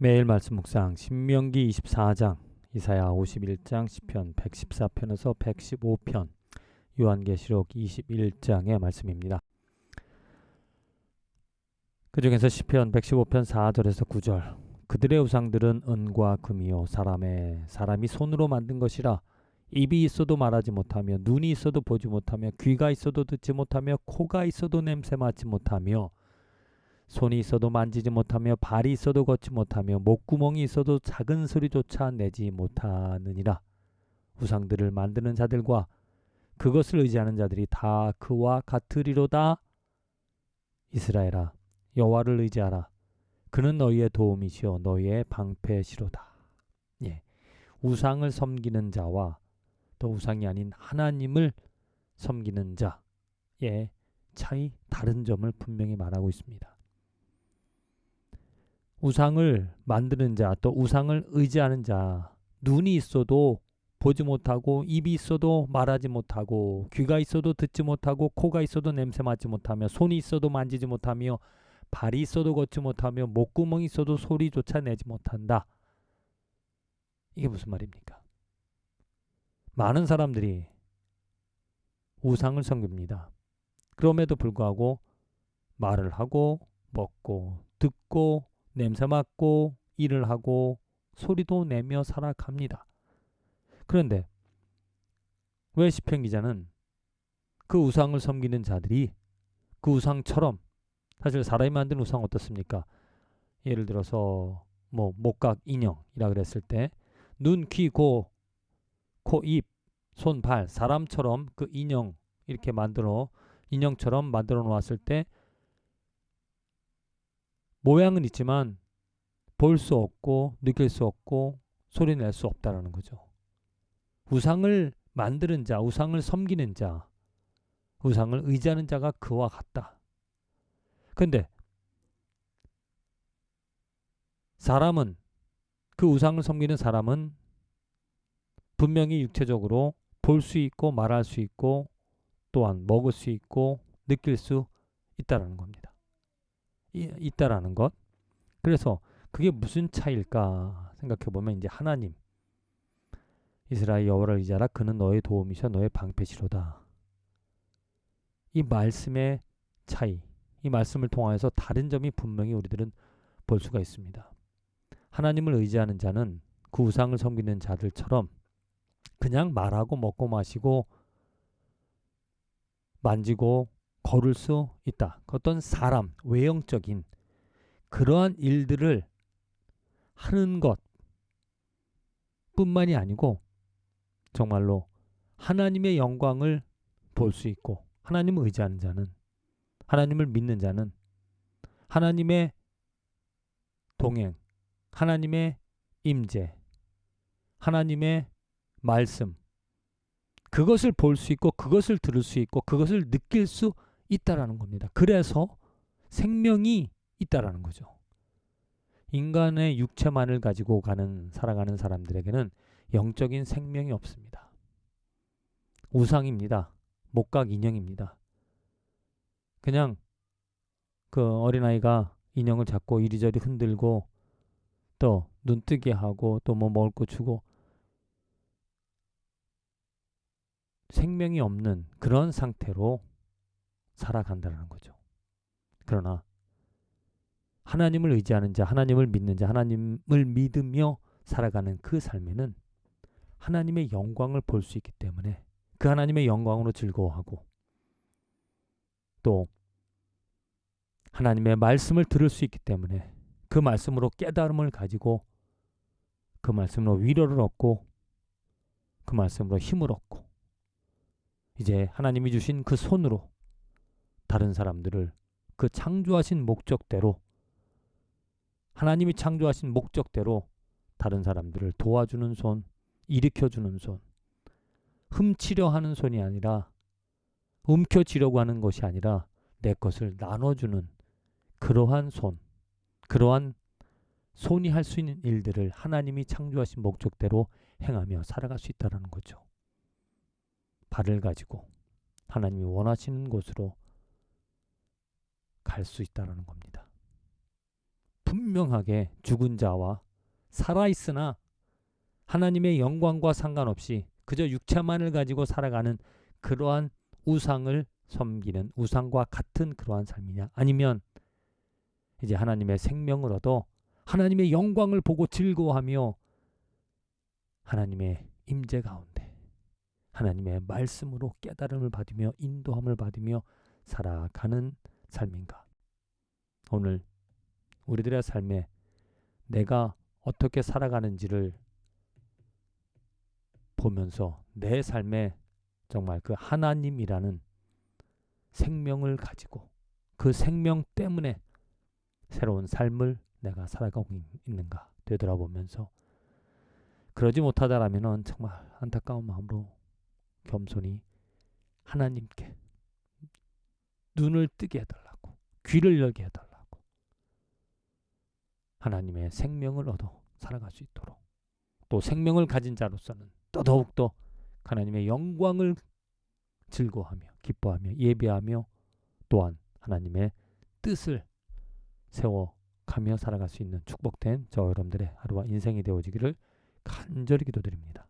매일 말씀 묵상 신명기 24장, 이사야 51장, 시편 114편에서 115편, 요한계시록 21장의 말씀입니다. 그 중에서 시편 115편 4절에서 9절, 그들의 우상들은 은과 금이요 사람이 손으로 만든 것이라. 입이 있어도 말하지 못하며, 눈이 있어도 보지 못하며, 귀가 있어도 듣지 못하며, 코가 있어도 냄새 맡지 못하며, 손이 있어도 만지지 못하며, 발이 있어도 걷지 못하며, 목구멍이 있어도 작은 소리조차 내지 못하느니라. 우상들을 만드는 자들과 그것을 의지하는 자들이 다 그와 같으리로다. 이스라엘아, 여호와를 의지하라. 그는 너희의 도움이시요 너희의 방패시로다. 우상을 섬기는 자와 또 우상이 아닌 하나님을 섬기는 자의 차이, 다른 점을 분명히 말하고 있습니다. 우상을 만드는 자, 또 우상을 의지하는 자, 눈이 있어도 보지 못하고, 입이 있어도 말하지 못하고, 귀가 있어도 듣지 못하고, 코가 있어도 냄새 맡지 못하며, 손이 있어도 만지지 못하며, 발이 있어도 걷지 못하며, 목구멍이 있어도 소리조차 내지 못한다. 이게 무슨 말입니까? 많은 사람들이 우상을 섬깁니다. 그럼에도 불구하고 말을 하고, 먹고, 듣고, 냄새 맡고, 일을 하고, 소리도 내며 살아갑니다. 그런데 왜 시편 기자는 그 우상을 섬기는 자들이 그 우상처럼, 사실 사람이 만든 우상 어떻습니까? 예를 들어서 목각 인형이라 그랬을 때 눈, 귀, 코, 입, 손, 발, 사람처럼 그 인형 이렇게 인형처럼 만들어 놓았을 때 모양은 있지만 볼 수 없고 느낄 수 없고 소리 낼 수 없다라는 거죠. 우상을 만드는 자, 우상을 섬기는 자, 우상을 의지하는 자가 그와 같다. 그런데 사람은, 그 우상을 섬기는 사람은 분명히 육체적으로 볼 수 있고 말할 수 있고 또한 먹을 수 있고 느낄 수 있다라는 겁니다. 있다라는 것. 그래서 그게 무슨 차이일까 생각해 보면 이제 하나님, 이스라엘 여호와를 의지하라. 그는 너의 도움이셔 너의 방패시로다. 이 말씀의 차이, 이 말씀을 통하여서 다른 점이 분명히 우리들은 볼 수가 있습니다. 하나님을 의지하는 자는 그 우상을 섬기는 자들처럼 그냥 말하고 먹고 마시고 만지고 걸을 수 있다. 어떤 사람, 외형적인 그러한 일들을 하는 것 뿐만이 아니고 정말로 하나님의 영광을 볼 수 있고, 하나님을 의지하는 자는, 하나님을 믿는 자는 하나님의 동행, 하나님의 임재, 하나님의 말씀, 그것을 볼 수 있고 그것을 들을 수 있고 그것을 느낄 수 있다라는 겁니다. 그래서 생명이 있다라는 거죠. 인간의 육체만을 가지고 살아가는 사람들에게는 영적인 생명이 없습니다. 우상입니다. 목각 인형입니다. 그냥 그 어린아이가 인형을 잡고 이리저리 흔들고 또 눈뜨게 하고 또 먹을 거 주고 생명이 없는 그런 상태로 살아간다는 거죠. 그러나 하나님을 의지하는 자, 하나님을 믿는 자, 하나님을 믿으며 살아가는 그 삶에는 하나님의 영광을 볼 수 있기 때문에 그 하나님의 영광으로 즐거워하고 또 하나님의 말씀을 들을 수 있기 때문에 그 말씀으로 깨달음을 가지고 그 말씀으로 위로를 얻고 그 말씀으로 힘을 얻고 이제 하나님이 주신 그 손으로 다른 사람들을 그 창조하신 목적대로, 하나님이 창조하신 목적대로 다른 사람들을 도와주는 손, 일으켜주는 손, 훔치려 하는 손이 아니라, 움켜쥐려고 하는 것이 아니라 내 것을 나눠주는 그러한 손, 그러한 손이 할 수 있는 일들을 하나님이 창조하신 목적대로 행하며 살아갈 수 있다는 거죠. 발을 가지고 하나님이 원하시는 곳으로 갈 수 있다는 겁니다. 분명하게 죽은 자와 살아있으나 하나님의 영광과 상관없이 그저 육체만을 가지고 살아가는 그러한 우상을 섬기는 우상과 같은 그러한 삶이냐, 아니면 이제 하나님의 생명을 얻어 하나님의 영광을 보고 즐거워하며 하나님의 임재 가운데 하나님의 말씀으로 깨달음을 받으며 인도함을 받으며 살아가는 삶인가. 오늘 우리들의 삶에 내가 어떻게 살아가는지를 보면서 내 삶에 정말 그 하나님이라는 생명을 가지고 그 생명 때문에 새로운 삶을 내가 살아가고 있는가 되돌아보면서, 그러지 못하다라면 정말 안타까운 마음으로 겸손히 하나님께 눈을 뜨게 해달라고, 귀를 열게 해달라고, 하나님의 생명을 얻어 살아갈 수 있도록, 또 생명을 가진 자로서는 또 더욱더 하나님의 영광을 즐거워하며 기뻐하며 예배하며 또한 하나님의 뜻을 세워가며 살아갈 수 있는 축복된 저 여러분들의 하루와 인생이 되어지기를 간절히 기도드립니다.